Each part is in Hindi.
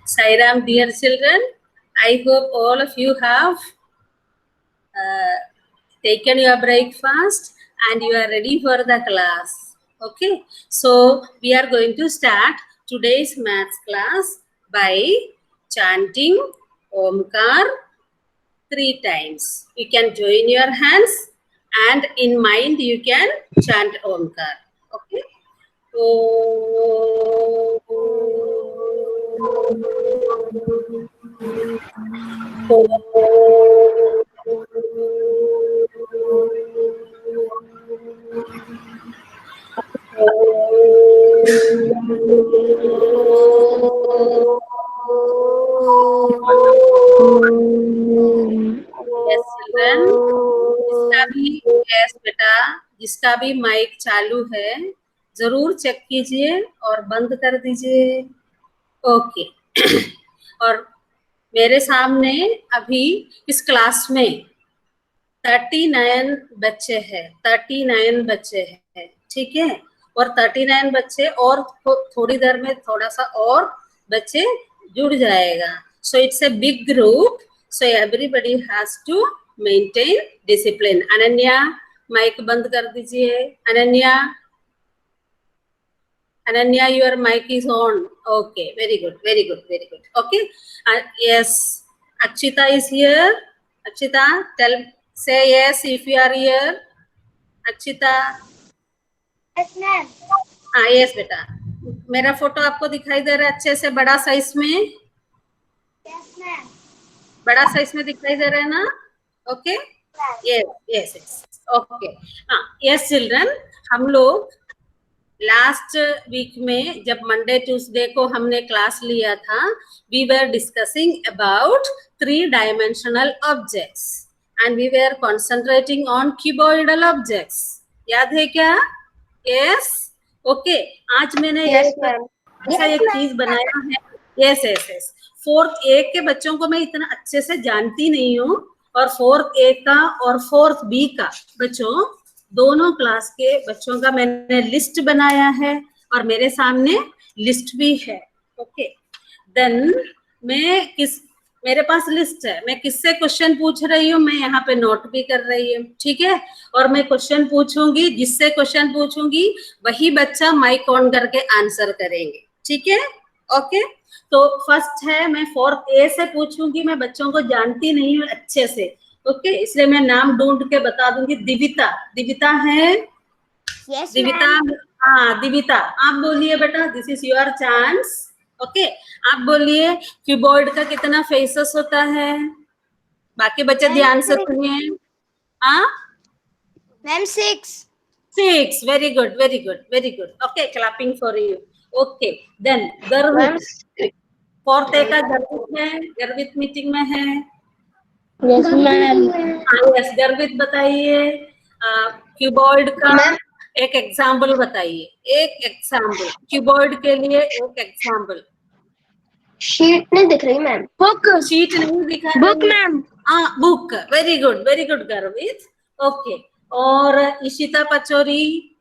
Sai Ram, dear children, I hope all of you have taken your breakfast and you are ready for the class. Okay, so we are going to start today's maths class by chanting Omkar 3 times. You can join your hands and in mind you can chant Omkar. Okay. Yes, children. yes बेटा, जिसका भी माइक चालू है जरूर चेक कीजिए और बंद कर दीजिए. ओके. और मेरे सामने अभी इस क्लास में 39 बच्चे हैं. 39 बच्चे हैं, ठीक है. और 39 बच्चे और थोड़ी देर में थोड़ा सा और बच्चे जुड़ जाएगा. So it's a big group, so everybody has to maintain discipline. Ananya, mic बंद कर दीजिए. Ananya, your mic is on. Okay, very good. Okay, yes, Akshita is here. Akshita, say yes if you are here. Akshita. Yes, ma'am. हाँ, yes बेटा. मेरा फोटो आपको दिखाई दे रहा है अच्छे से, बड़ा साइज में? Yes, ma'am. बड़ा साइज में दिखाई दे रहा है ना? ओके. yes. ओके. हाँ, yes चिल्ड्रन, हम लोग लास्ट वीक में जब मंडे ट्यूसडे को हमने क्लास लिया था, we were discussing about 3 dimensional objects and we were concentrating on cuboidal objects. याद है क्या? यस. ओके. आज मैंने एक चीज बनाया है. यस. 4th A के बच्चों को मैं इतना अच्छे से जानती नहीं हूँ, और 4th A का और 4th B का बच्चों, दोनों क्लास के बच्चों का मैंने लिस्ट बनाया है और मेरे सामने लिस्ट भी है. ओके. देन मेरे पास लिस्ट है, मैं किससे क्वेश्चन पूछ रही हूँ मैं यहाँ पे नोट भी कर रही हूँ, ठीक है. और मैं क्वेश्चन पूछूंगी, जिससे क्वेश्चन पूछूंगी वही बच्चा माइक ऑन करके आंसर करेंगे, ठीक है. ओके. तो फर्स्ट है, मैं 4th A से पूछूंगी. मैं बच्चों को जानती नहीं हूँ अच्छे से, ओके, इसलिए मैं नाम ढूंढ के बता दूंगी. दिविता है? Yes, दिविता. हाँ दिविता, आप बोलिए बेटा, this is your chance. Okay. आप बोलिए कीबोर्ड का कितना फेसेस होता है? बाकी बच्चे ध्यान से सुनिए. हाँ ma'am 6. Very good. Okay, clapping for you. Okay. Then Garvit. 4th A का गर्वित है, गर्वित मीटिंग में है. Yes, ma'am. यस, गर्वित बताइए कीबोर्ड का एक एग्जाम्पल बताइए. एक एग्जाम्पल कीबोर्ड के लिए, एक एग्जाम्पल. शीट नहीं दिख रही मैम. बुक. शीट नहीं दिखा रही? Book ma'am. हाँ, बुक. वेरी गुड गर्वित. ओके. और इशिता पचौरी,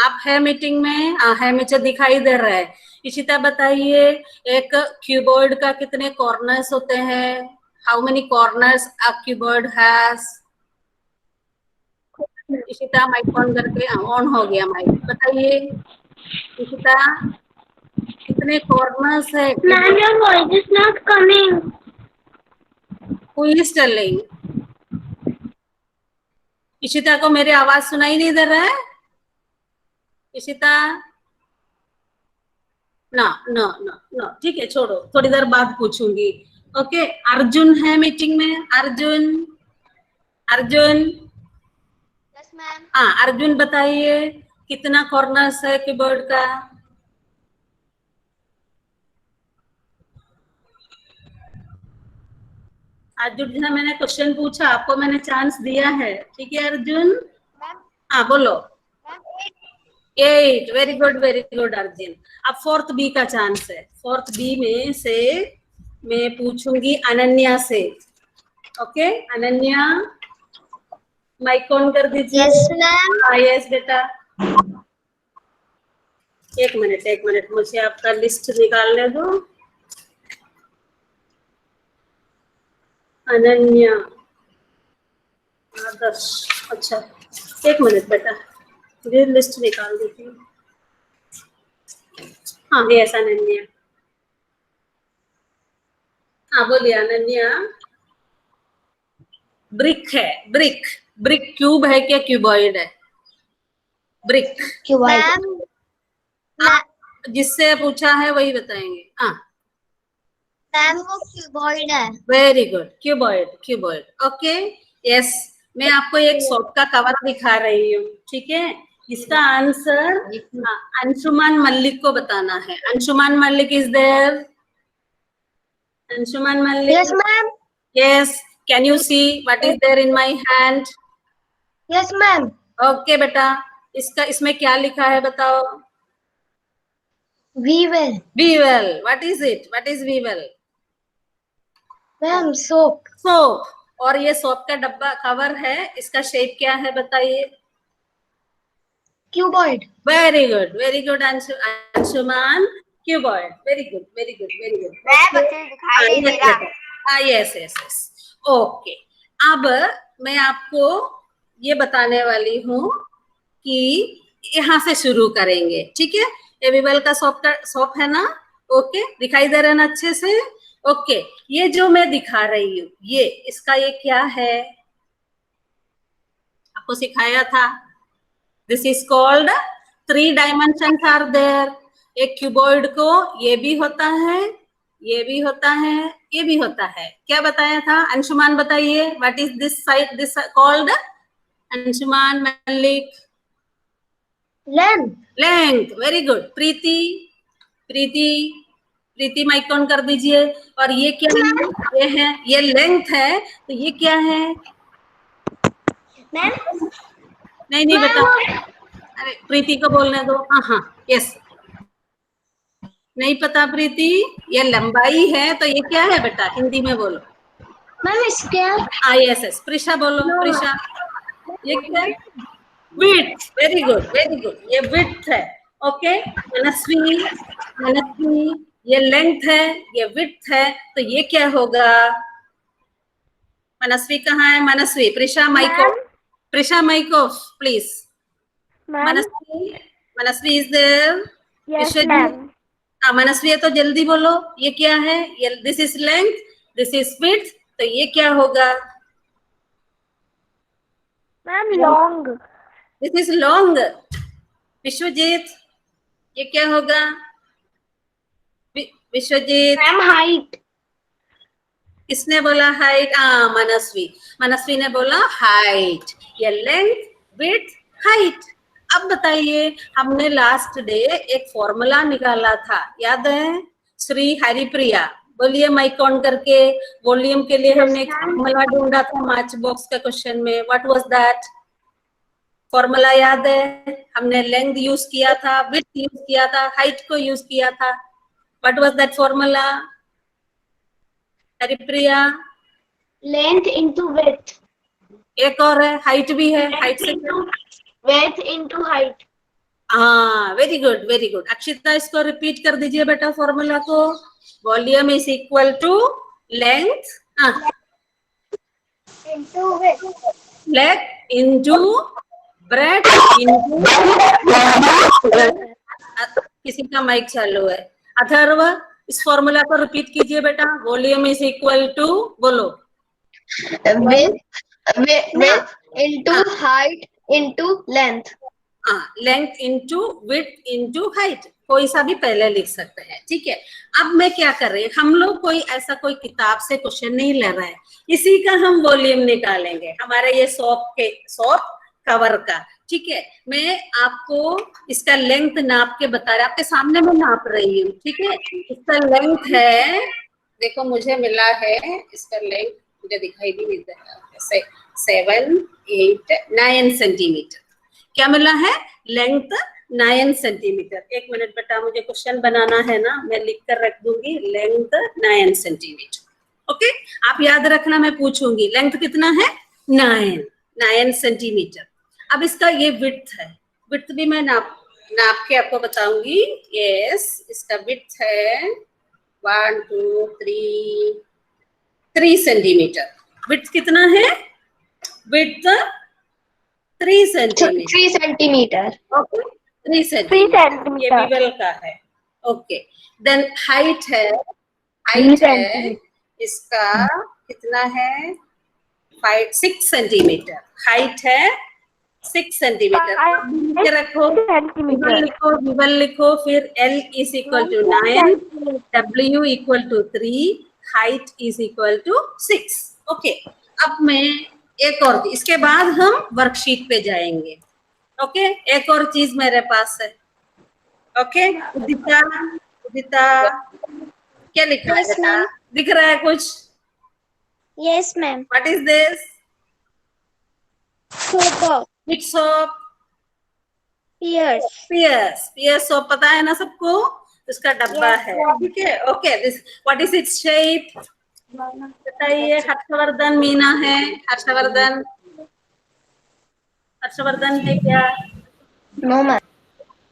आप है मीटिंग में? है, मुझे दिखाई दे रहा है. इशिता बताइए, एक कीबोर्ड का कितने कॉर्नर्स होते हैं? How many corners a keyboard has? Ishita mic on करके, ऑन हो गया माइक. बताइए इशिता, कितने कॉर्नर्स है? Ma'am, your voice is not coming. Who is telling? Ishita को मेरी आवाज सुनाई नहीं दे रहा है? इशिता, ना, ठीक है, छोड़ो, थोड़ी देर बाद पूछूंगी. ओके. अर्जुन है मीटिंग में? अर्जुन. Yes, ma'am. हाँ, अर्जुन बताइए कितना कॉर्नर्स है कीबोर्ड का? अर्जुन, मैंने क्वेश्चन पूछा, आपको मैंने चांस दिया है, ठीक है अर्जुन? हाँ बोलो. 8. Very good Arjun. अब 4th B का चांस है. 4th B में से मैं पूछूंगी अनन्या से. ओके. अनन्या, माइक ऑन कर दीजिए. Yes, ma'am. यस बेटा. एक मिनट, मुझे आपका लिस्ट निकालने दो. अनन्या, आदर्श। अच्छा, एक मिनट बेटा, ये लिस्ट निकाल देती हूँ। हाँ, यस अनन्या। हाँ बोलिए अनन्या। ब्रिक है, ब्रिक। ब्रिक क्यूब है क्या क्यूबॉइड है? ब्रिक। मैम आप जिससे पूछा है वही बताएंगे। हाँ, मैम वो क्यूबॉइड है। Very good, cuboid, cuboid. Okay, yes. मैं आपको एक सॉफ्ट का कवर दिखा रही हूँ, ठीक है? इसका आंसर अंशुमान मल्लिक को बताना है। Anshuman Mallik is there? Anshuman Mallik? Yes ma'am. Yes, can you see what is there in my hand? Yes ma'am. Okay बेटा, इसका इसमें क्या लिखा है बताओ? Vivel. Vivel, what is it? What is Vivel? Ma'am soap. Soap. और ये सोप का डब्बा कवर है, इसका शेप क्या है बताइए? Cuboid. Very good Anshuman, cuboid. Very good, very good, very good. दिखाई नहीं दे रहा। Yes yes yes. ओके, अब मैं आपको ये बताने वाली हूँ कि यहाँ से शुरू करेंगे, ठीक है? ये वीवेल का सॉप है ना? ओके, दिखाई दे रहा है ना अच्छे से? ओके, ये जो मैं दिखा रही हूँ, ये इसका ये क्या है? आपको सिखाया था। This is called 3 dimensions are there. एक क्यूबॉइड को ये भी होता है, ये भी होता है, ये भी होता है। क्या बताया था? अंशुमान बताइए, what is this side, this called? Anshuman Mallik? Length. Length, very good. Preeti, Preeti, Preeti mic on कर दीजिए। और ये क्या है? ये है, ये लेंथ है, तो ये क्या है? मैम नहीं नहीं बेटा, अरे प्रीति को बोलने दो। हाँ हाँ, यस। नहीं पता प्रीति? ये लंबाई है, तो ये क्या है बेटा? हिंदी में बोलो। Ma'am square. Yes yes. Prisha बोलो, प्रिशा। ये क्या है? Width, very good, very good. ये विड्थ है। ओके, मनस्वी, मनस्वी, ये लेंथ है, ये विड्थ है, तो ये क्या होगा? मनस्वी कहाँ है? Manasvi, Prisha mic off, Prisha mic off please. Manasvi, Manasvi is there? Vishwajeet, Manasvi है तो जल्दी बोलो, ये क्या है? ये this is length, this is width, तो ये क्या होगा? Ma'am long. This is long. Vishwajeet, ये क्या होगा? Vishwajeet, ma'am height. किसने बोला हाइट? मनस्वी, मनस्वी ने बोला हाइट। ये लेंथ, विड्थ, हाइट। अब बताइए, हमने लास्ट डे एक फॉर्मूला निकाला था, याद है? श्री हरिप्रिया, बोलिए माइक ऑन करके। वॉल्यूम के लिए हमने एक फॉर्मूला ढूंढा था मैच बॉक्स का क्वेश्चन में। What was that formula? याद है? हमने लेंथ यूज किया था, विड्थ यूज किया था, हाइट को यूज किया था। What was that formula Haripriya? Length into width. एक और है, हाइट भी है। हाइट से width into height. Very good, very good. Akshita, इसको रिपीट कर दीजिए बेटा फॉर्मूला को। Volume is equal to length into width. Length into breadth into, किसी का माइक चालू है। अथर्व, इस फॉर्मूला को रिपीट कीजिए बेटा। वॉल्यूम इज इक्वल टू, बोलो। Width into height into length. Length into width into height, कोई सा भी पहले लिख सकते हैं, ठीक है? अब मैं क्या कर रही हूँ, हम लोग कोई ऐसा कोई किताब से क्वेश्चन नहीं ले रहे हैं, इसी का हम वॉल्यूम निकालेंगे, हमारे ये सॉप कवर का, ठीक है? मैं आपको इसका लेंथ नाप के बता रहा, आपके सामने मैं नाप रही हूँ, ठीक है? इसका लेंथ है, देखो मुझे मिला है इसका लेंथ, मुझे दिखाई भी नहीं दे रहा, 7, 8, 9 सेंटीमीटर। क्या मिला है? Length 9 centimetre. एक मिनट बेटा, मुझे क्वेश्चन बनाना है ना, मैं लिख कर रख दूंगी लेंथ 9 सेंटीमीटर। ओके, आप याद रखना, मैं पूछूंगी लेंथ कितना है? 9 सेंटीमीटर। अब इसका ये विड्थ है, विड्थ भी मैं नाप के आपको बताऊंगी। यस, इसका विड्थ है 1, 2, 3 सेंटीमीटर। विड्थ कितना है? Width 3 centimetre. 3 centimeter. Okay, 3 3 centimetre ये centimeter. विवल का है। ओके, देन हाइट है, 3 हाइट है centimeter. इसका कितना है? 6 सेंटीमीटर। हाइट है 6 सेंटीमीटर। अब नीचे रखो, विवल लिखो, विवल लिखो, फिर L is equal to 9, W equal to 3, height is equal to 6। Okay, अब मैं एक और, इसके बाद हम वर्कशीट पे जाएंगे। ओके, एक और चीज मेरे पास है। ओके, उदिता, उदिता क्या लिखा है Yes, बेटा? ma'am. दिख रहा है कुछ? Yes, ma'am. What is this? Soap. Which soap? Ears. Pears. Pears soap पता है ना सबको? उसका डब्बा Yes, है, ma'am. ठीक है। Okay, this what is its shape? बताइए। हर्षवर्धन, मीना है, हर्षवर्धन, हर्षवर्धन है क्या? No, ma'am.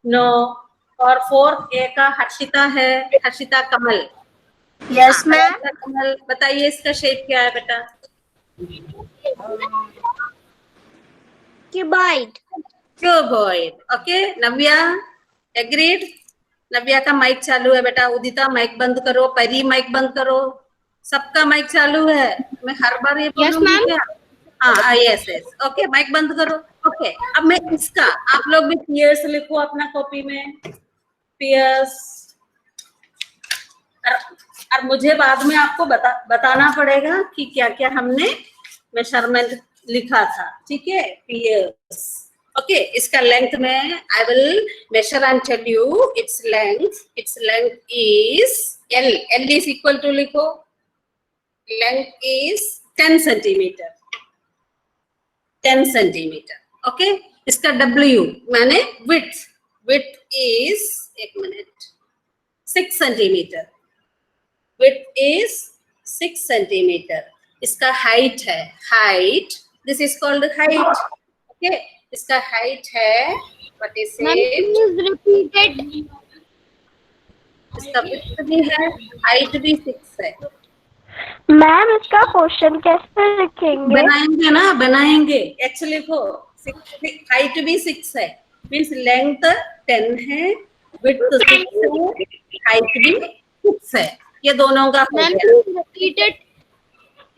नो। और 4 ए का हर्षिता है, हर्षिता कमल। Yes, हाँ, ma'am. हर्षिता कमल, बताइए इसका शेप क्या है बेटा? Cuboid. क्यूबॉइड। ओके, नव्या एग्रीड? नव्या का माइक चालू है बेटा। उदिता माइक बंद करो, परी माइक बंद करो, सबका माइक चालू है। मैं हर बार ये Yes, बोलूंगी ma'am. क्या? हाँ, यस यस। ओके, माइक बंद करो। ओके, अब मैं इसका, आप लोग भी पियर्स लिखो अपना कॉपी में, पियर्स। और मुझे बाद में आपको बताना पड़ेगा कि क्या क्या हमने मेजरमेंट लिखा था, ठीक है। पियर्स। ओके, इसका लेंथ में I will measure and tell you its length. Its length is L। L is equal to, लिखो, length is 10 centimetre. 10 centimetre. Okay, इसका W माने विड्थ, विड्थ इज, एक मिनट, 6 सेंटीमीटर। Width is 6 centimetre. इसका हाइट है, height, this is called height. Okay, इसका हाइट है, what is Ma'am, it? please repeat it. इसका विड्थ भी है, हाइट भी 6 है। मैम इसका क्वेश्चन कैसे लिखेंगे? बनाएंगे ना, बनाएंगे। एक्चुअली लिखो, हाइट भी 6 है, मीन्स लेंथ 10 है, विड्थ 6 है, हाइट भी 6 है। ये दोनों का हो मैम गया। Please repeat it.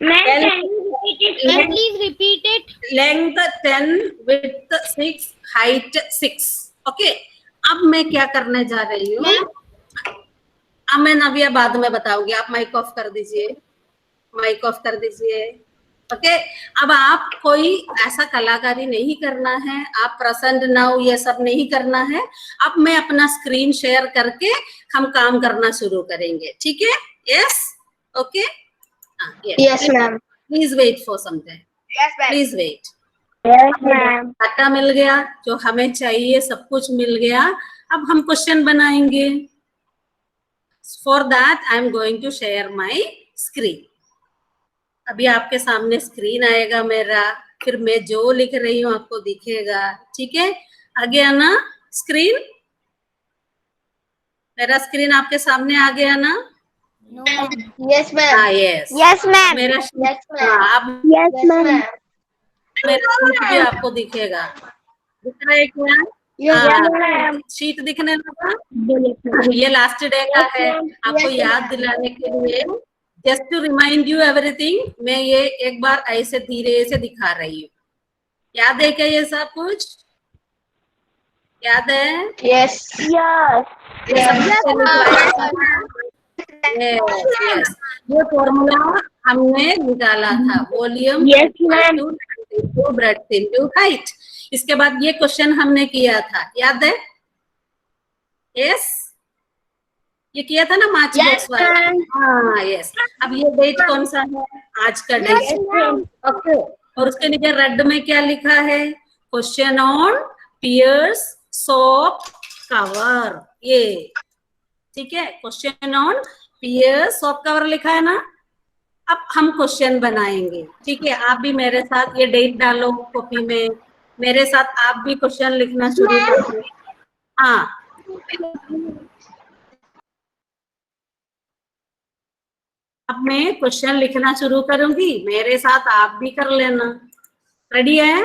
Ma'am L- can you repeat it? Ma'am please repeat it. Length 10, width 6, height 6। Okay, अब मैं क्या करने जा रही हूँ? अब मैं नव्या बाद में बताऊंगी। आप माइक ऑफ कर दीजिए, माइक ऑफ कर दीजिए। ओके, अब आप कोई ऐसा कलाकारी नहीं करना है, आप प्रसन्न नाउ ये सब नहीं करना है। अब मैं अपना स्क्रीन शेयर करके हम काम करना शुरू करेंगे, ठीक है? Yes, okay, yes ma'am. Please wait for some time, yes ma'am. Please wait. Yes ma'am. Data मिल गया, जो हमें चाहिए सब कुछ मिल गया। अब हम क्वेश्चन बनाएंगे। For that I am going to share my screen. अभी आपके सामने स्क्रीन आएगा मेरा, फिर मैं जो लिख रही हूँ आपको दिखेगा, ठीक है? आ गया ना स्क्रीन? मेरा स्क्रीन आपके सामने आ गया ना? Yes ma'am. हाँ, यस। Yes ma'am. मेरा यस मैम। हाँ, अब यस मैम। मेरा शीट भी आपको दिखेगा। दिख रहा है क्या? हाँ, शीट दिखने लगा। ये लास्ट डे का है, आपको याद दिलाने के लिए, just to remind you everything, मैं ये एक बार ऐसे धीरे से दिखा रही हूँ। याद है क्या ये सब कुछ? याद है? यस। ये सब यस, ये फॉर्मूला हमने निकाला था, वॉल्यूम ब्रेड्थ इनटू हाइट। इसके बाद ये क्वेश्चन हमने किया था, याद है? यस, ये किया था ना मार्च बॉक्स वाला। हाँ, यस। अब ये डेट कौन सा है? आज का डेट। ओके, और उसके नीचे रेड में क्या लिखा है? Question on Pears soap cover. ये ठीक है, question on Pears soap cover लिखा है ना। अब हम क्वेश्चन बनाएंगे, ठीक है? आप भी मेरे साथ ये डेट डालो कॉपी में, मेरे साथ आप भी क्वेश्चन लिखना शुरू कर दो। हाँ, अब मैं क्वेश्चन लिखना शुरू करूंगी, मेरे साथ आप भी कर लेना। रेडी है?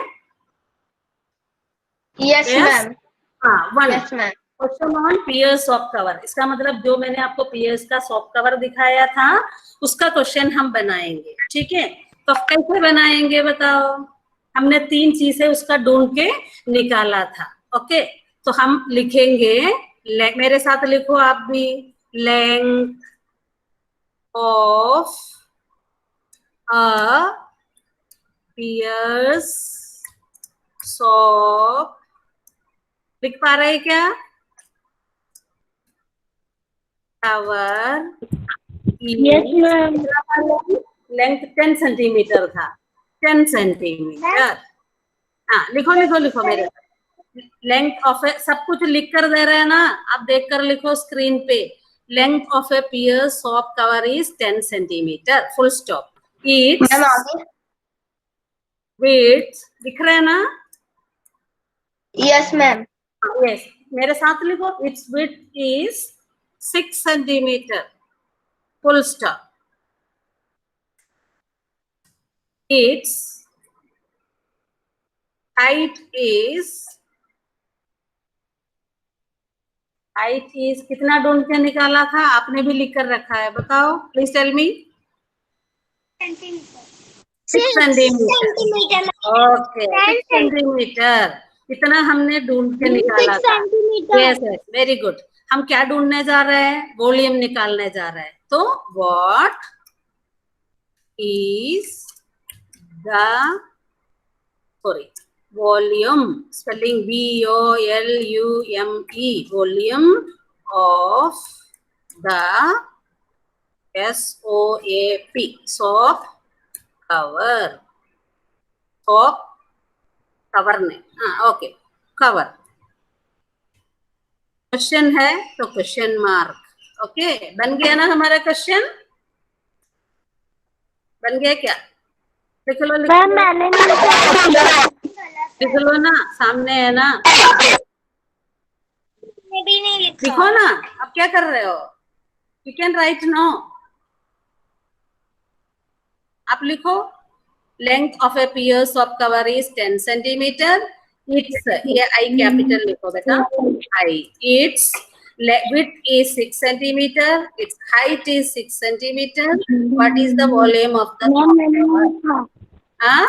Yes, ma'am. हाँ, 1 Yes, ma'am. Question on Pears soft cover. इसका मतलब जो मैंने आपको पियर्स का सॉफ्ट कवर दिखाया था उसका क्वेश्चन हम बनाएंगे, ठीक है? तो कैसे बनाएंगे बताओ? हमने 3 चीजें उसका ढूंढ के निकाला था। ओके, तो हम लिखेंगे, मेरे साथ लिखो आप भी, length of a Pears soft, लिख पा रहे हैं क्या? Cover Yes, ma'am. Length 10 centimetre था, 10 सेंटीमीटर। हाँ, लिखो लिखो लिखो मेरे। लेंथ ऑफ ए, सब कुछ लिख कर दे रहे हैं ना, आप देख कर लिखो स्क्रीन पे। Length of a peer soft cover is 10 centimetre, full stop. It's Ma'am, आगे? विड्थ, दिख रहे हैं ना? Yes, ma'am. यस, मेरे साथ लिखो, it's width is 6 centimetre, full stop. Its height is कितना ढूंढ के निकाला था? आपने भी लिख कर रखा है, बताओ please tell me. 6 centimetre. Okay, 6 centimetre, कितना हमने ढूंढ के निकाला था? Yes yes, very good. हम क्या ढूंढने जा रहे हैं? वॉल्यूम निकालने जा रहे हैं। तो what is the, sorry, volume, spelling VOLUME, volume of the SOAP, soft cover, soft cover ने, हाँ ओके, cover। क्वेश्चन है तो क्वेश्चन मार्क। ओके, बन गया ना हमारा क्वेश्चन? बन गया क्या? लिख लो लिख लो, मैंने नहीं लिख लो ना, सामने है ना, भी नहीं लिखा। लिखो ना। अब क्या कर रहे हो? यू कैन राइट नो, आप लिखो। Length of a peer soft cover is 10 centimetre. Its, ये आई कैपिटल लिखो बेटा, I. Its width is 6 centimeter, its height is 6 centimeter. What is the volume of the soft cover? हाँ,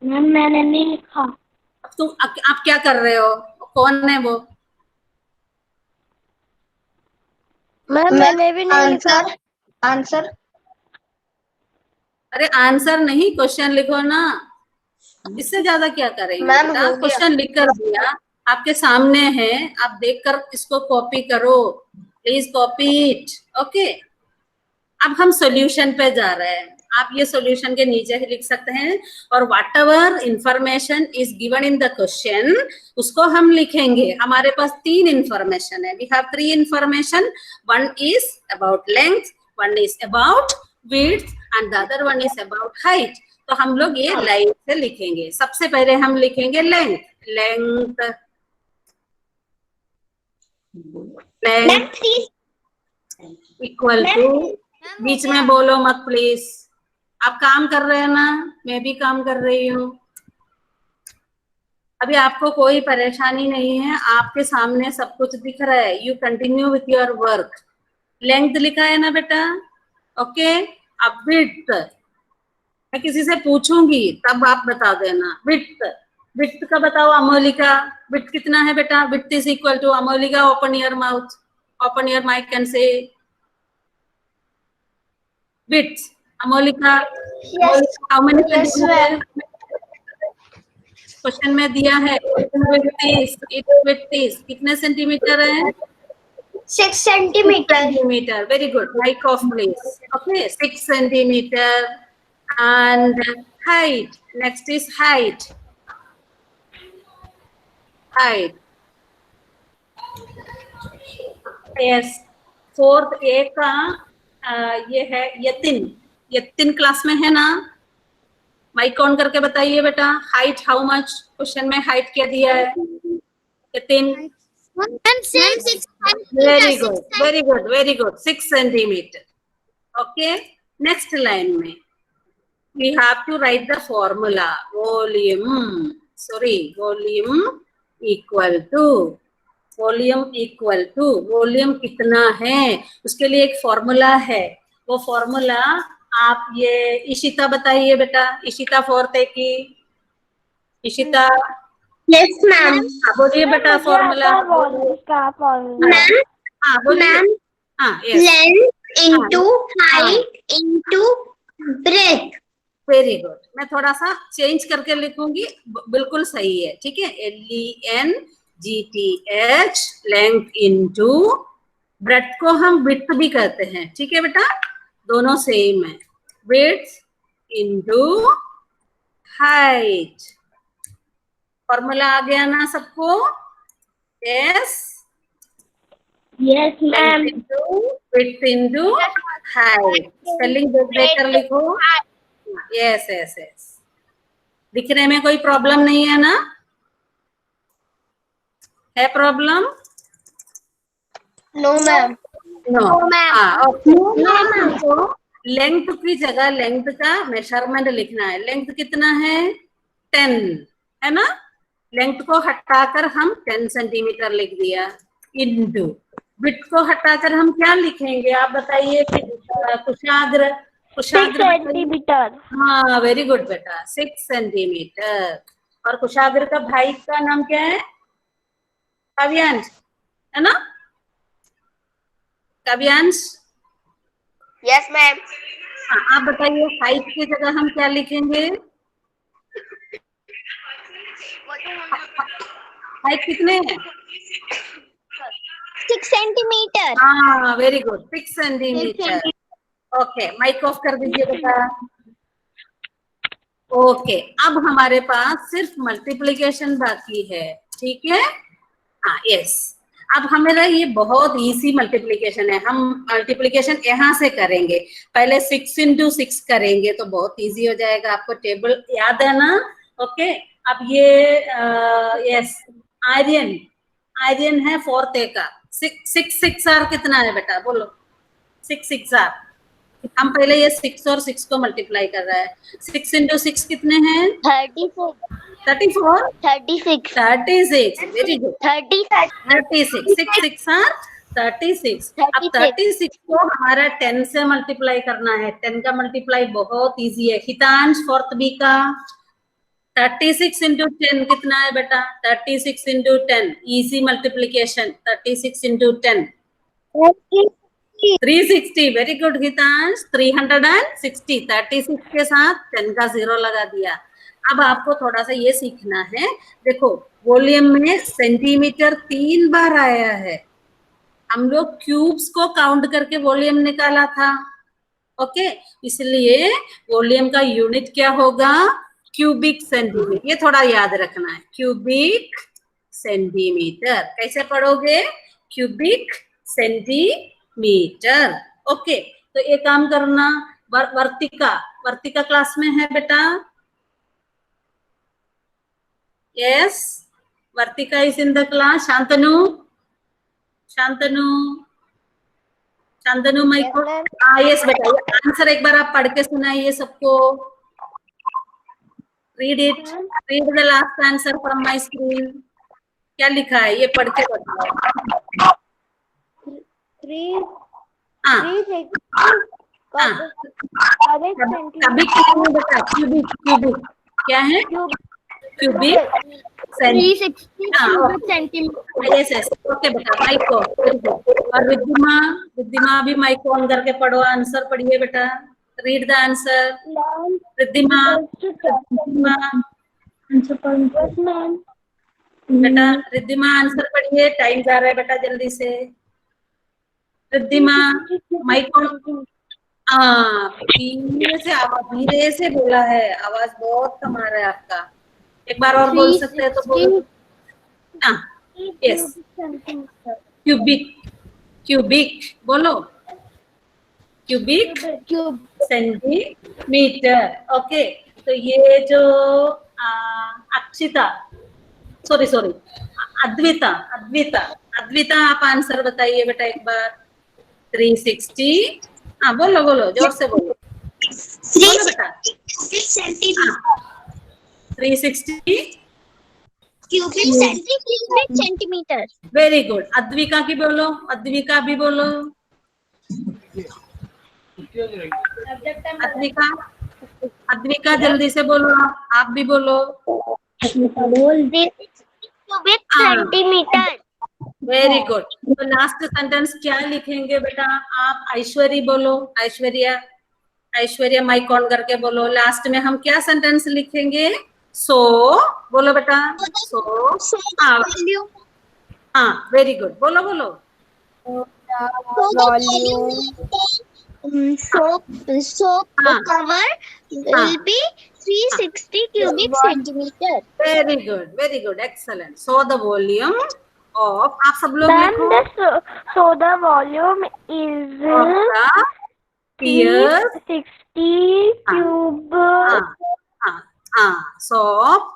मैंने नहीं लिखा। अब तुम आप क्या कर रहे हो? कौन है वो? मैंने भी नहीं लिखा। आंसर अरे आंसर नहीं, क्वेश्चन लिखो ना, इससे ज्यादा क्या करेंगे? मैम, बेटा हो गया। क्वेश्चन लिख कर दिया, आपके सामने है, आप देखकर इसको कॉपी करो, प्लीज कॉपी इट। ओके, अब हम सॉल्यूशन पे जा रहे हैं। आप ये सॉल्यूशन के नीचे ही लिख सकते हैं, और whatever information is given in the question उसको हम लिखेंगे। हमारे पास 3 इंफॉर्मेशन है, we have 3 information. One is about length, one is about width and the other one is about height. तो हम लोग ये लाइन से लिखेंगे। सबसे पहले हम लिखेंगे length. Length, length equal to, बीच में बोलो मत प्लीज, आप काम कर रहे हैं ना, मैं भी काम कर रही हूँ। अभी आपको कोई परेशानी नहीं है, आपके सामने सब कुछ दिख रहा है। You continue with your work. Length लिखा है ना बेटा? ओके, अब विड्थ, मैं किसी से पूछूंगी तब आप बता देना। विड्थ, विड्थ का बताओ अमोलिका, विड्थ कितना है बेटा? Width is equal to, Amolika open your mouth, open your mic and say width. Amolika, Yes. how many Yes, centimeter? Question में दिया है width is कितने सेंटीमीटर है? 6 centimetre. Very good. Mic off please. Okay, 6 centimeter. And height. Next is height. Height. Yes. Fourth A का ये है यतिन। यतिन क्लास में है ना? माइक ऑन करके बताइए बेटा, हाइट हाउ मच? क्वेश्चन में हाइट क्या दिया है? Yatin, very good very good very good, 6 centimetre. Okay, next line में we have to write the formula. Volume equal to volume कितना है, उसके लिए एक फॉर्मूला है. वो फॉर्मूला आप ये इशिता बताइए बेटा. इशिता फोर्थ है की इशिता? Yes ma'am. बोलिए बेटा फॉर्मूला. हाँ बोलिए. हाँ yes. Length into height into breadth. Very good. मैं थोड़ा सा चेंज करके लिखूंगी. बिल्कुल सही है. ठीक है. LENGTH लेंथ इनटू ब्रेथ को हम विड्थ भी कहते हैं. ठीक है बेटा, दोनों सेम है. Width into height. फॉर्मूला आ गया ना सबको? Yes. Yes ma'am. Width into height. Spelling better लिखो. Yes yes yes. लिखने में कोई प्रॉब्लम नहीं है ना? है problem? No ma'am. No ma'am. हाँ. लेंथ की जगह लेंथ का मेजरमेंट लिखना है. लेंथ कितना है? 10 है ना? लेंथ को हटाकर हम 10 सेंटीमीटर लिख दिया. इनटू विड्थ को हटाकर हम क्या लिखेंगे आप बताइए? कुशाग्र. 6 सेंटीमीटर. हाँ वेरी गुड बेटा. 6 सेंटीमीटर. और कुशाग्र का भाई का नाम क्या है? काव्यांश है ना? काव्यांश. Yes ma'am. हाँ आप बताइए हाइट की जगह हम क्या लिखेंगे? हाइट कितने हैं? 6 सेंटीमीटर. हाँ very good. 6 centimetre. Okay, mic off कर दीजिए बेटा. ओके, अब हमारे पास सिर्फ मल्टीप्लिकेशन बाकी है. ठीक है. हाँ यस. अब हमारा ये बहुत इजी मल्टीप्लिकेशन है. हम मल्टीप्लिकेशन यहाँ से करेंगे. पहले 6 इंटू 6 करेंगे तो बहुत इजी हो जाएगा. आपको टेबल याद है ना? ओके. अब ये यस आर्यन है 4th A का. 6 आर कितना है बेटा? बोलो. 6 आर. हम पहले ये 6 और 6 को मल्टीप्लाई कर रहा है. 6 इंटू 6 कितने हैं? 34. 34. 36. 36. Very good. 36. 6 are 36. अब 36 को हमारा 10 से मल्टीप्लाई करना है. 10 का मल्टीप्लाई बहुत इजी है. हितांश 4th B का 36 इंटू 10 कितना है बेटा? 36 into 10 easy multiplication. 36 into 10 360. Very good Hitansh. 360. 36 के साथ 10 का 0 लगा दिया. अब आपको थोड़ा सा ये सीखना है. देखो वॉल्यूम में सेंटीमीटर 3 बार आया है. हम लोग क्यूब्स को काउंट करके वॉल्यूम निकाला था. ओके, इसलिए वॉल्यूम का यूनिट क्या होगा? Cubic centimetre. ये थोड़ा याद रखना है. Cubic centimetre. कैसे पढ़ोगे? Cubic centimetre. ओके, तो एक काम करना. वर्तिका क्लास में है बेटा? Yes. Vartika is in the class. Shantanu माइको. हाँ यस बेटा. आंसर एक बार आप पढ़ के सुनाइए सबको. Read it. Read the last answer from my screen. क्या लिखा है ये पढ़ के बताओ. 3. क्यूबिक क्या है? Cubic centimetre. Yes yes. Okay बेटा. Mic on. और रिद्धिमा भी माइक ऑन करके पढ़ो. आंसर पढ़िए बेटा. Read the answer. रिद्धिमा बेटा. रिद्धिमा आंसर पढ़िए. टाइम जा रहा है बेटा, जल्दी से. Riddhima mic on. धीरे से बोला है. आवाज बहुत कम आ रहा है आपका. एक बार और बोल सकते हैं तो बोलो. यस. क्यूबिक बोलो. Cubic centimetre. ओके, तो ये जो अक्षिता सॉरी अद्विता आप आंसर बताइए बेटा एक बार. 360 हाँ बोलो बोलो, जोर से बोलो, बोलो बेटा। 360 cubic centimeter. Very good. Advika की बोलो, अद्विका भी बोलो, अद्विका, अद्विका जल्दी से बोलो, आप भी बोलो। 360 cubic centimeter. Very good. तो लास्ट सेंटेंस क्या लिखेंगे बेटा आप? ऐश्वर्या बोलो, ऐश्वर्या, ऐश्वर्या माइक ऑन करके बोलो। लास्ट में हम क्या सेंटेंस लिखेंगे? सो बोलो बेटा, सो। हाँ हाँ, वेरी गुड, बोलो बोलो। Soap हाँ cover will be 360 cubic centimeter. Very good, very good, excellent. So the volume of, आप सब लोग Ma'am, लिखो, so the volume is of the pear, 360 cube. हाँ हाँ हाँ, सॉफ्ट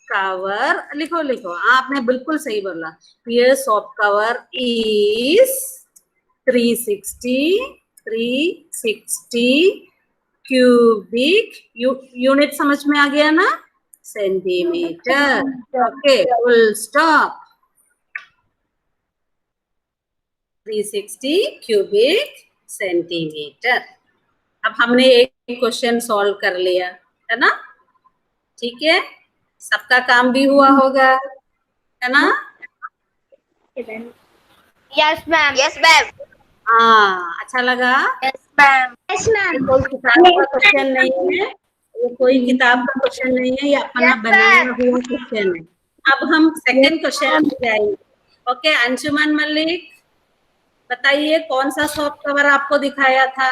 कवर, लिखो लिखो, आपने बिल्कुल सही बोला। Pier soft cover is 360 cubic, unit समझ में आ गया ना? Centimetre. Okay, full stop. 360 cubic centimetre. अब हमने एक क्वेश्चन सॉल्व कर लिया है ना? ठीक है, सबका काम भी हुआ होगा, है ना? Yes, ma'am. Yes, ma'am. हाँ, अच्छा लगा? Yes, ma'am. Yes, ma'am. ये कोई किताब का क्वेश्चन नहीं है, ये कोई किताब का क्वेश्चन नहीं है, ये अपना Yes, बनाया ma'am. हुआ क्वेश्चन है। अब हम सेकंड क्वेश्चन पे जाएंगे। ओके, अंशुमन मलिक बताइए, कौन सा सॉफ्ट कवर आपको दिखाया था?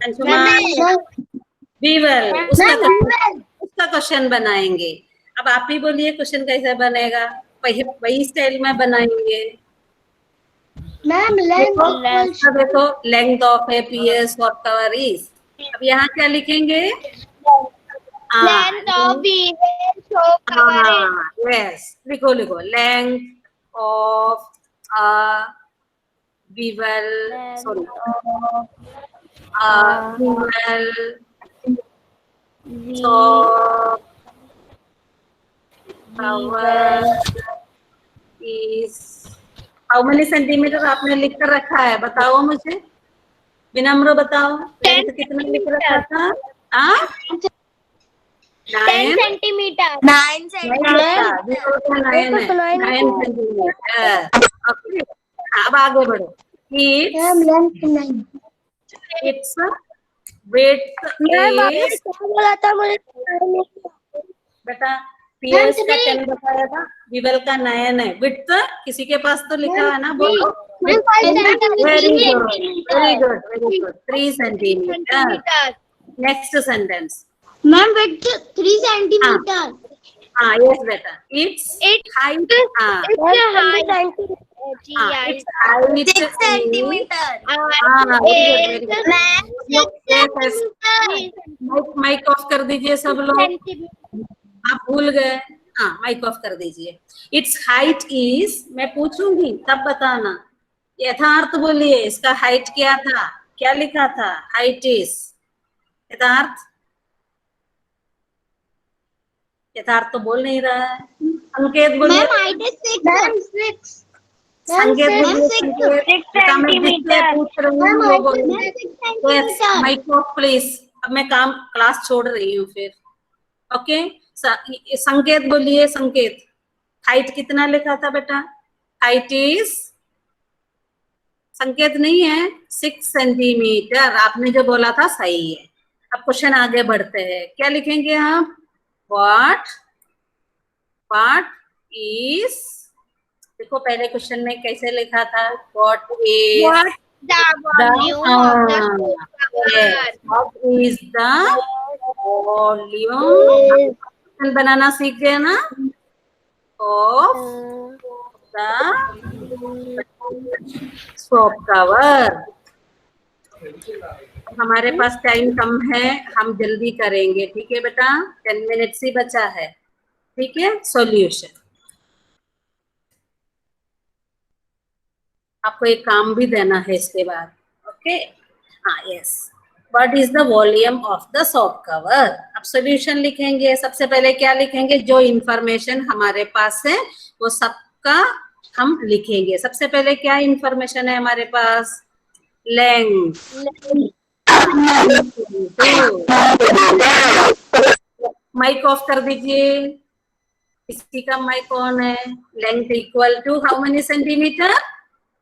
अंशुमन, बीवल, उसका क्वेश्चन बनाएंगे। अब आप ही बोलिए क्वेश्चन कैसे बनेगा? वही स्टाइल में बनाएंगे। Ma'am, देखो, length of a peer soft cover is, अब यहाँ क्या लिखेंगे? length of beaver soap cover is yes, लिखो लिखो, length of beaver, sorry, beaver soft cover is how many centimetre आपने लिख कर रखा है? बताओ मुझे, विनम्र बताओ, लेंथ कितना लिख रखा था? 10 centimeter. 9 centimeter. 9 सेंटीमीटर। ओके, अब आगे बढ़ो। इट्स वेट इज, बोला था मुझे बेटा पियर्स का 10 बताया था, बीवल का 9 है। विड्थ किसी के पास तो लिखा है ना, बोलो। Very good, very good, very good, 3 centimetre. Next sentence. Ma'am width 3 centimetre. हाँ यस बेटा, it's height, it's height 6 centimeter. Mic off कर दीजिए सब लोग, आप भूल गए। हाँ, माइक ऑफ कर दीजिए। इट्स हाइट इज, मैं पूछूंगी तब बताना, यथार्थ बोलिए, इसका हाइट क्या था? क्या लिखा था? हाइट इज, यथार्थ, यथार्थ तो बोल नहीं रहा है। संकेत बोलिए, संकेत बोलिए, बेटा मैं जिससे पूछ रही हूँ वो बोलिए। Yes, mic off please. अब मैं काम क्लास छोड़ रही हूँ फिर। ओके, संकेत बोलिए, संकेत, हाइट कितना लिखा था बेटा? हाइट इज, संकेत नहीं है, 6 सेंटीमीटर। आपने जो बोला था सही है। अब क्वेश्चन आगे बढ़ते हैं, क्या लिखेंगे आप? व्हाट इज, देखो पहले क्वेश्चन में कैसे लिखा था? What is the volume of the soap cover. What is the volume, बनाना सीख गए ना, ऑफ द सोप कवर। हमारे पास टाइम कम है, हम जल्दी करेंगे, ठीक है बेटा? 10 मिनट्स ही बचा है, ठीक है? सॉल्यूशन, आपको एक काम भी देना है इसके बाद, ओके हाँ yes what is the volume of the soft cover. अब सोल्यूशन लिखेंगे। सबसे पहले क्या लिखेंगे, जो इंफॉर्मेशन हमारे पास है वो सबका हम लिखेंगे। सबसे पहले क्या इंफॉर्मेशन है हमारे पास, लेंथ। माइक ऑफ कर दीजिए, किसी का माइक ऑन है। Length equal to how many centimetre,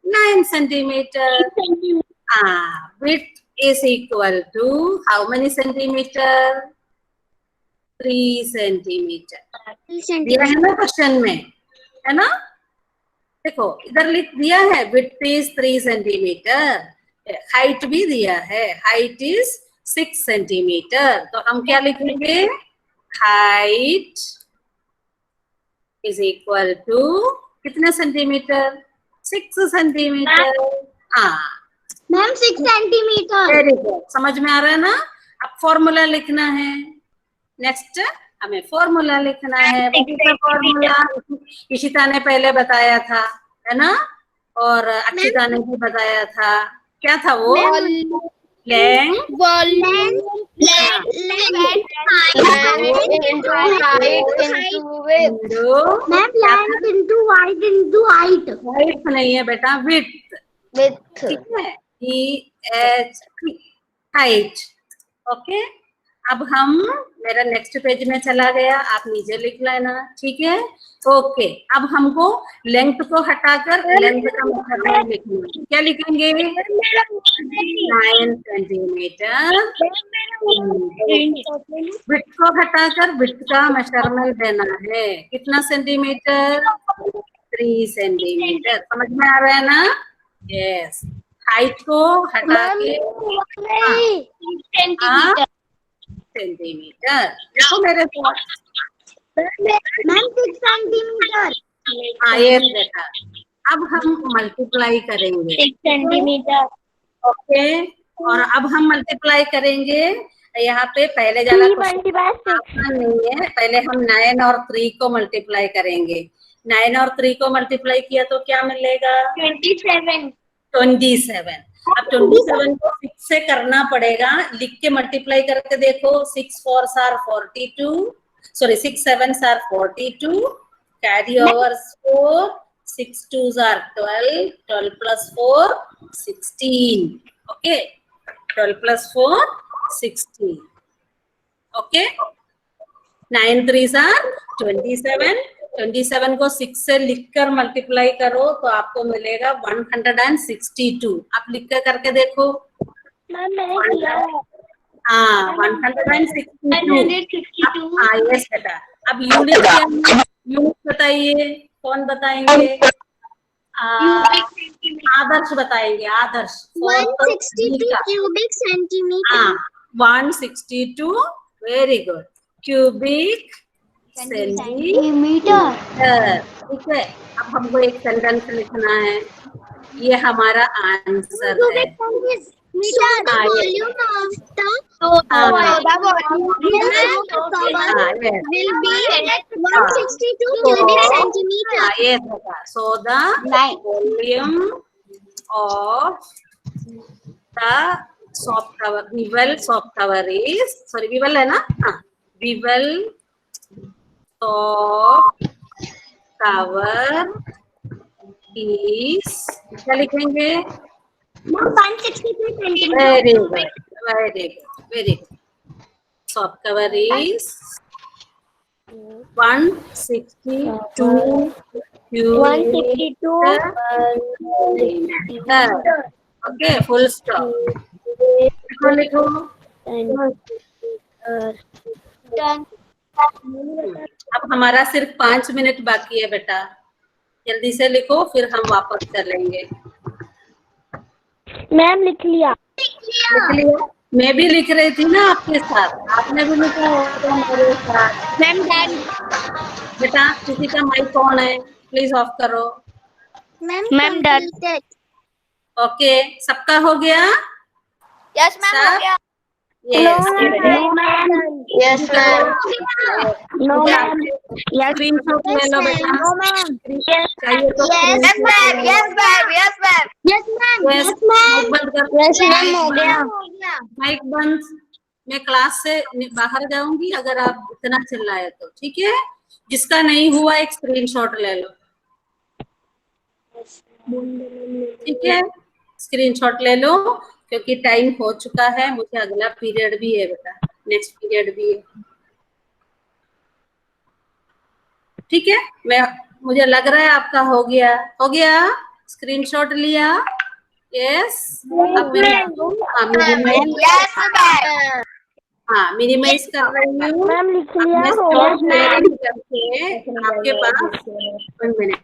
9 centimetre. Width is equal to how many centimeter, 3 centimetre. दिया है ना क्वेश्चन में, है ना। देखो इधर लिख दिया है विड्थ इज 3 सेंटीमीटर, हाइट भी दिया है, हाइट इज 6 सेंटीमीटर। तो हम क्या लिखेंगे, हाइट इज इक्वल टू कितने सेंटीमीटर, 6 सेंटीमीटर। हाँ मैम 6 सेंटीमीटर। वेरी गुड, समझ में आ रहा है ना। अब फॉर्मूला लिखना है। नेक्स्ट हमें फॉर्मूला लिखना है। फॉर्मूला इशिता ने पहले बताया था, है ना, और अक्षिता ने भी बताया था। क्या था वो, length into height into height. Height नहीं है बेटा, विड्थ, ठीक है, EH हाइट। ओके अब हम, मेरा नेक्स्ट पेज में चला गया, आप नीचे लिख लेना, ठीक है। ओके अब हमको लेंथ को हटाकर लेंथ का मतलब लिखना है। क्या लिखेंगे, 9 सेंटीमीटर। विड्थ को हटाकर विड्थ का मेजरमेंट देना है, कितना सेंटीमीटर, 3 सेंटीमीटर। समझ में आ रहा है ना, यस। हाइट को हटा के सेंटीमीटर, देखो मेरे पास मैम 6 सेंटीमीटर। हाँ ये बेटा। अब हम मल्टीप्लाई करेंगे 6 सेंटीमीटर। ओके, और अब हम मल्टीप्लाई करेंगे। यहाँ पे पहले वाला नहीं है, पहले हम 9 और 3 को मल्टीप्लाई करेंगे। 9 और 3 को मल्टीप्लाई किया तो क्या मिलेगा, 27। 27। अब 27 को 6 से करना पड़ेगा, लिख के मल्टीप्लाई करके देखो। 6 4s are 42, sorry 6 7s are 42, carry over 4, 6 2s are 12, 12 plus 4 16। Okay 12 plus 4 16। Okay 9 3s are 27, 27 को 6 से लिखकर मल्टीप्लाई करो तो आपको मिलेगा 162। आप लिख कर करके देखो। हाँ 162। हाँ यस बेटा। अब यूनिट क्या है, यूनिट बताइए, कौन बताएंगे, आदर्श बताएंगे, आदर्श। 162 क्यूबिक सेंटीमीटर। हाँ 162, वेरी गुड, क्यूबिक सेंटीमीटर। ठीक है, अब हमको एक सेंटेंस लिखना है, ये हमारा आंसर है। Volume of the will be 162 cubic centimeter. Yes, so the volume of the soft cover, bevel soft cover is, sorry bevel है ना, हाँ bevel soft cover is, क्या लिखेंगे, 162 centimeter. very good, very good, very good. Soft cover is 162 centimeter. Okay, full stop. लिखो लिखो। अब हमारा सिर्फ 5 मिनट बाकी है बेटा, जल्दी से लिखो फिर हम वापस कर लेंगे। मैम लिख लिया। लिख लिया, मैं भी लिख रही थी ना आपके साथ, आपने भी लिखा होगा मेरे साथ। Ma'am done. बेटा किसी का माइक ऑन है, प्लीज ऑफ करो। Ma'am done. ओके सबका हो गया, यस मैम हो गया। Yes. Yes, ma'am. No, ma'am. Yes. Screenshot ले लो बेटा। No, ma'am. चाहिए तो Yes, ma'am. Yes, ma'am. Yes, ma'am. Yes, ma'am. Yes, Yes, ma'am. Mic बंद कर। Yes, ma'am. हो माइक गया। माइक बंद। मैं क्लास से बाहर जाऊंगी अगर आप इतना चिल्लाए तो, ठीक है। जिसका नहीं हुआ एक स्क्रीनशॉट ले लो, ठीक है। स्क्रीनशॉट ले लो क्योंकि टाइम हो चुका है, मुझे अगला पीरियड भी है बेटा, नेक्स्ट पीरियड भी है, ठीक है। मुझे लग रहा है आपका हो गया स्क्रीनशॉट लिया। यस, अब मैं मिनिमाइज कर रही हूँ। मैम लिख अब लिया मैं हो स्टॉप गया। शेयरिंग करके आपके पास 1 मिनट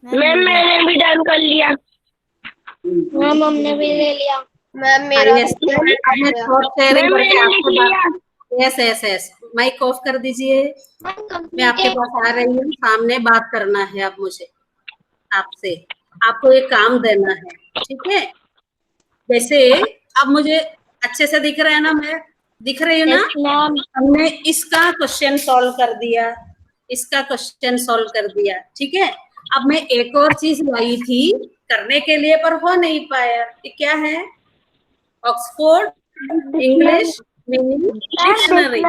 मैम मैंने भी डन कर लिया। मैम हमने भी ले लिया। मैम मेरा यस, मैं स्टॉप शेयरिंग करके आपको yes yes yes mic off कर दीजिए। मैं आपके पास आ रही हूँ, सामने बात करना है अब मुझे आपसे, आपको एक काम देना है, ठीक है। जैसे अब मुझे अच्छे से दिख रहा है ना, मैं दिख रही हूँ ना। हमने इसका क्वेश्चन सॉल्व कर दिया, इसका क्वेश्चन सॉल्व कर दिया, ठीक है। अब मैं एक और चीज लाई थी करने के लिए पर हो नहीं पाया, ये क्या है? Oxford English meaning dictionary.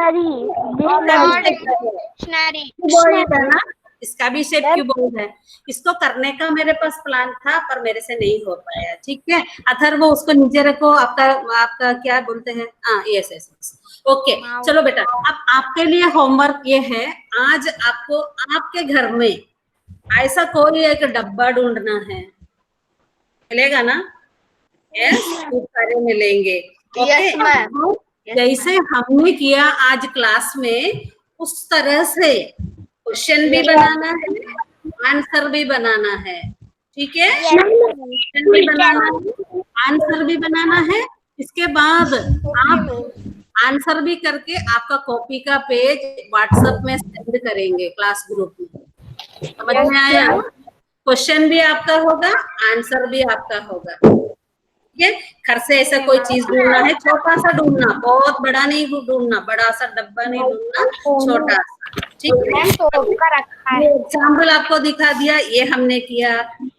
है ना, इसका भी शेप क्यूबॉइड है। इसको करने का मेरे पास प्लान था पर मेरे से नहीं हो पाया, ठीक है। अथर्व वो उसको नीचे रखो, आपका क्या बोलते हैं, यस यस ओके। चलो बेटा, अब आपके लिए होमवर्क ये है, आज आपको आपके घर में ऐसा कोई एक डब्बा ढूंढना है, मिलेगा ना? यस, खूब सारे मिलेंगे। ओके, जैसे हमने किया आज क्लास में उस तरह से क्वेश्चन भी बनाना है, आंसर भी बनाना है, ठीक है। क्वेश्चन भी बनाना है, आंसर भी बनाना है। इसके बाद आप आंसर भी करके आपका कॉपी का पेज व्हाट्सएप में सेंड करेंगे क्लास ग्रुप में, समझ में आया? क्वेश्चन भी आपका होगा, आंसर भी आपका होगा, ठीक है। घर से ऐसा कोई चीज ढूंढना है, छोटा सा ढूंढना, बहुत बड़ा नहीं ढूंढना, बड़ा सा डब्बा नहीं ढूंढना, छोटा सा, ठीक है। एग्जाम्पल आपको दिखा दिया, ये हमने किया,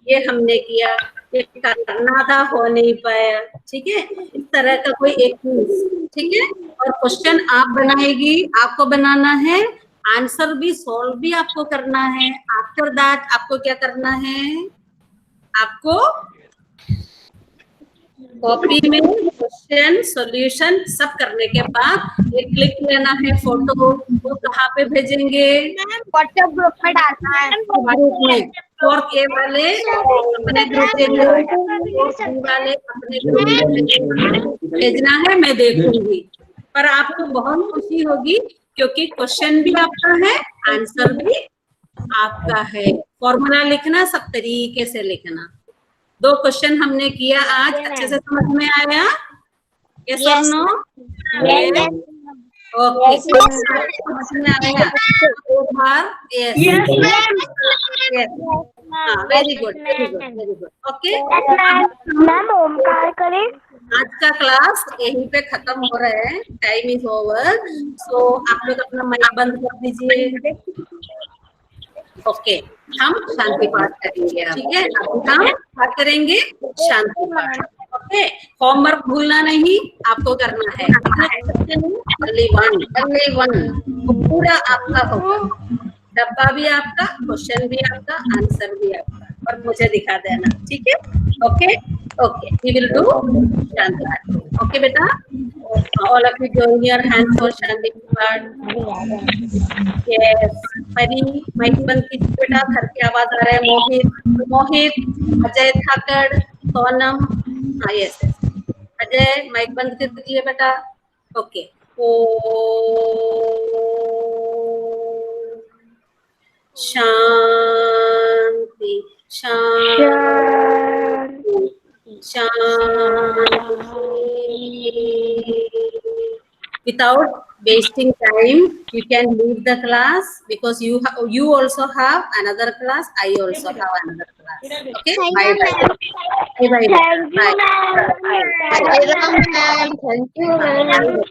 ये हमने किया, ये करना था हो नहीं पाया, ठीक है। इस तरह का कोई एक चीज, ठीक है। और क्वेश्चन आप बनाएगी, आपको बनाना है, आंसर भी सॉल्व भी आपको करना है। आफ्टर दैट आपको क्या करना है, आपको कॉपी में क्वेश्चन सॉल्यूशन सब करने के बाद एक क्लिक लेना है फोटो, वो कहाँ पे भेजेंगे? व्हाट्सएप ग्रुप में डालना है। ग्रुप में, और के वाले अपने ग्रुप में, वाले अपने ग्रुप में भेजना है, मैं देखूंगी। पर आपको बहुत खुशी होगी क्योंकि क्वेश्चन भी आपका है, आंसर भी आपका है। फॉर्मूला लिखना सब तरीके से लिखना। 2 क्वेश्चन हमने किया आज, अच्छे से समझ में आया? यस और नो? ओके, समझ में आया? एक बार yes, very good very good very good. Okay ma'am Omkar करें। आज का क्लास यहीं पे खत्म हो रहा है, टाइम इज ओवर। सो आप लोग अपना माइक बंद कर दीजिए। ओके, हम शांति पाठ करेंगे, ठीक है। अभी हम क्या करेंगे? शांति पाठ। ओके, होमवर्क भूलना नहीं, आपको करना है। only one वो पूरा आपका होगा, डब्बा भी आपका, क्वेश्चन भी आपका, आंसर भी आपका, और मुझे दिखा देना, ठीक है। Okay okay, we will do shanti path. Okay बेटा, all of you join your hands for shanti path. Yes, परी माइक बंद कीजिए बेटा, घर की आवाज आ रहा है। मोहित, अजय ठाकर, सोनम, हाँ यस अजय माइक बंद कर दीजिए बेटा। Okay, Shanti Shanti Shanti. without wasting time, you can leave the class because you also have another class. I also have another class. Okay. Thank Bye you, bye. ma'am. Bye bye. Thank you, Bye. ma'am. Bye. Bye, ma'am. Thank you, ma'am.